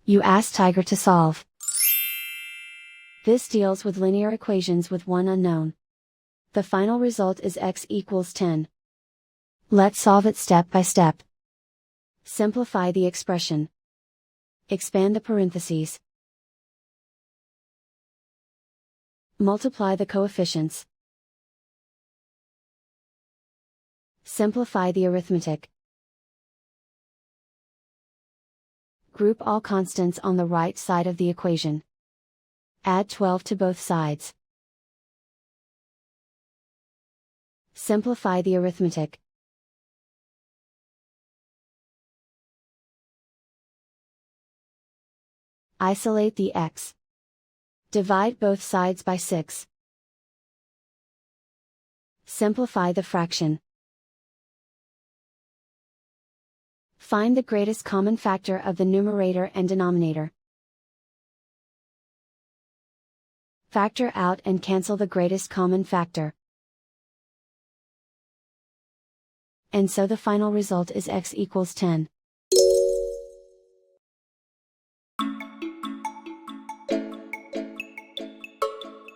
You ask Tiger to solve. This deals with linear equations with one unknown. The final result is x equals 10. Let's solve it step by step. Simplify the expression. Expand the parentheses. Multiply the coefficients. Simplify the arithmetic. Group all constants on the right side of the equation. Add 12 to both sides. Simplify the arithmetic. Isolate the x. Divide both sides by 6. Simplify the fraction. Find the greatest common factor of the numerator and denominator. Factor out and cancel the greatest common factor. And so the final result is x equals 10.